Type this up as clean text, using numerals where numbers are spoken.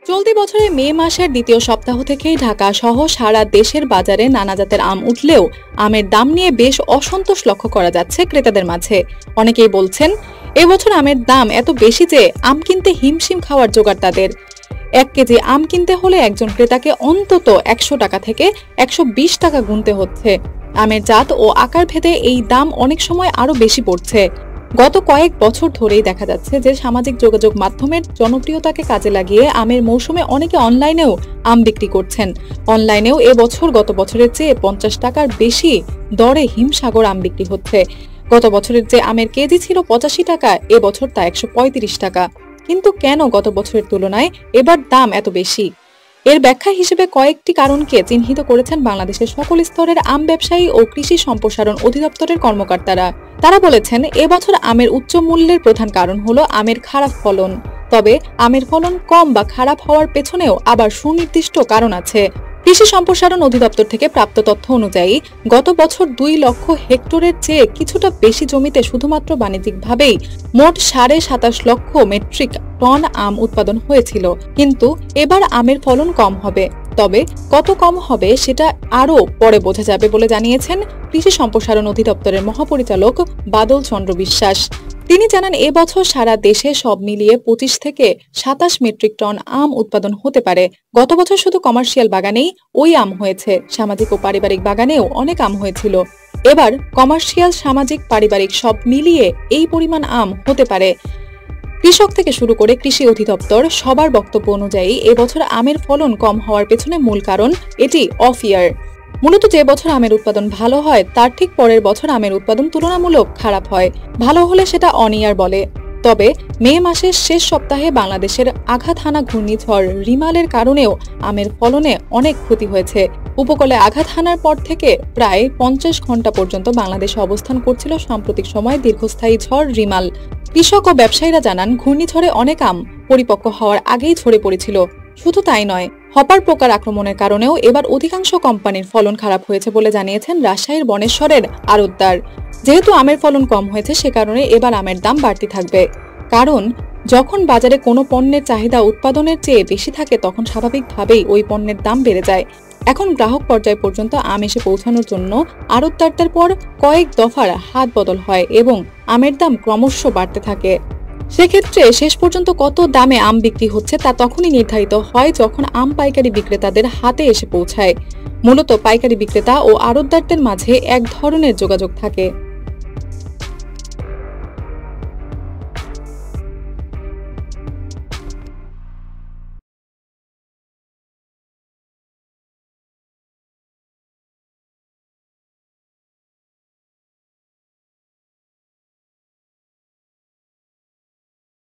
চলতি বছরের মে মাসের দ্বিতীয় সপ্তাহ থেকেই ঢাকা সহ সারা দেশের বাজারে নানা জাতের আম উঠলেও আমের দাম নিয়ে বেশ অসন্তোষ লক্ষ্য করা যাচ্ছে ক্রেতাদের মাঝে। অনেকেই বলছেন, এবছর আমের দাম এত বেশি যে আম কিনতে হিমশিম খাওয়ার জোগাড় তাদের। 1 কেজি আম কিনতে হলে একজন ক্রেতাকে অন্তত 100 টাকা থেকে 120 টাকা গুনতে হচ্ছে। আমের জাত ও আকার ভেদে এই দাম অনেক সময় আরো বেশি পড়ছে। গত কয়েক বছর ধরেই দেখা যাচ্ছে যে সামাজিক যোগাযোগ মাধ্যমের জনপ্রিয়তাকে কাজে লাগিয়ে আমের মৌসুমে অনেকে অনলাইনেও আম বিক্রি করছেন। অনলাইনেও এবছর গত বছরের চেয়ে 50 টাকার বেশি দরে হিমসাগর আম বিক্রি হচ্ছে। গত বছরের যে আমের কেজি ছিল 85 টাকা, এবছর তা 135 টাকা। কিন্তু কেন গত বছরের তুলনায় এবার দাম এত বেশি? এর ব্যাখ্যা হিসেবে কয়েকটি কারণকে চিহ্নিত করেছেন বাংলাদেশের সকল স্তরের আম ব্যবসায়ী ও কৃষি সম্প্রসারণ অধিদপ্তরের কর্মকর্তারা। তারা বলেছেন, এবছর আমের উচ্চ মূল্যের প্রধান কারণ হলো আমের খারাপ ফলন। তবে আমের ফলন কম বা খারাপ হওয়ার পেছনেও আবার সুনির্দিষ্ট কারণ আছে। কৃষি সম্প্রসারণ অধিদপ্তর থেকে প্রাপ্ত তথ্য অনুযায়ী গত বছর 2 লক্ষ হেক্টরের চেয়ে কিছুটা বেশি জমিতে শুধুমাত্র বাণিজ্যিকভাবেই মোট 27.5 লক্ষ মেট্রিক টন আম উৎপাদন হয়েছিল। কিন্তু এবার আমের ফলন কম হবে। তবে কত কম হবে সেটা আরও পরে বোঝা যাবে বলে জানিয়েছেন কৃষি সম্প্রসারণ অধিদপ্তরের মহাপরিচালক বাদল চন্দ্র বিশ্বাস। তিনি জানান, এবছর সারা দেশে সব মিলিয়ে 25 থেকে 27 মেট্রিক টন আম উৎপাদন হতে পারে। গত বছর শুধু কমার্শিয়াল বাগানেই ওই আম হয়েছে, সামাজিক ও পারিবারিক বাগানেও অনেক আম হয়েছিল। এবার কমার্শিয়াল, সামাজিক, পারিবারিক সব মিলিয়ে এই পরিমাণ আম হতে পারে। কৃষক থেকে শুরু করে কৃষি অধিদপ্তর সবার বক্তব্য অনুযায়ী এবছর আমের ফলন কম হওয়ার পেছনে মূল কারণ এটি অফ ইয়ার। মূলত যে বছর আমের উৎপাদন ভালো হয় তার ঠিক পরের বছর আমের উৎপাদন তুলনামূলক খারাপ হয়। ভালো হলে সেটা অন ইয়ার বলে। তবে মে মাসের শেষ সপ্তাহে বাংলাদেশের আঘাত হানা ঘূর্ণিঝড় রিমালের কারণেও আমের ফলনে অনেক ক্ষতি হয়েছে। উপকূলে আঘাত হানার পর থেকে প্রায় 50 ঘন্টা পর্যন্ত বাংলাদেশে অবস্থান করছিল সাম্প্রতিক সময়ে দীর্ঘস্থায়ী ঝড় রিমাল। কৃষক ও ব্যবসায়ীরা জানান, ঘূর্ণিঝড়ে অনেক আম পরিপক্ক হওয়ার আগেই ঝরে পড়েছিল। শুধু তাই নয়, হপার পোকার আক্রমণের কারণেও এবার অধিকাংশ কোম্পানির ফলন খারাপ হয়েছে বলে জানিয়েছেন রাজশাহীর বনেশ্বরের আড়তদার। যেহেতু আমের ফলন কম হয়েছে, সে কারণে এবার আমের দাম বাড়তি থাকবে। কারণ যখন বাজারে কোনো পণ্যের চাহিদা উৎপাদনের চেয়ে বেশি থাকে তখন স্বাভাবিকভাবেই ওই পণ্যের দাম বেড়ে যায়। এখন গ্রাহক পর্যায় পর্যন্ত আম এসে পৌঁছানোর জন্য আড়তদারদের পর কয়েক দফার হাত বদল হয় এবং আমের দাম ক্রমশ বাড়তে থাকে। সেক্ষেত্রে শেষ পর্যন্ত কত দামে আম বিক্রি হচ্ছে তা তখনই নির্ধারিত হয় যখন আম পাইকারি বিক্রেতাদের হাতে এসে পৌঁছায়। মূলত পাইকারি বিক্রেতা ও আড়তদারদের মাঝে এক ধরনের যোগাযোগ থাকে।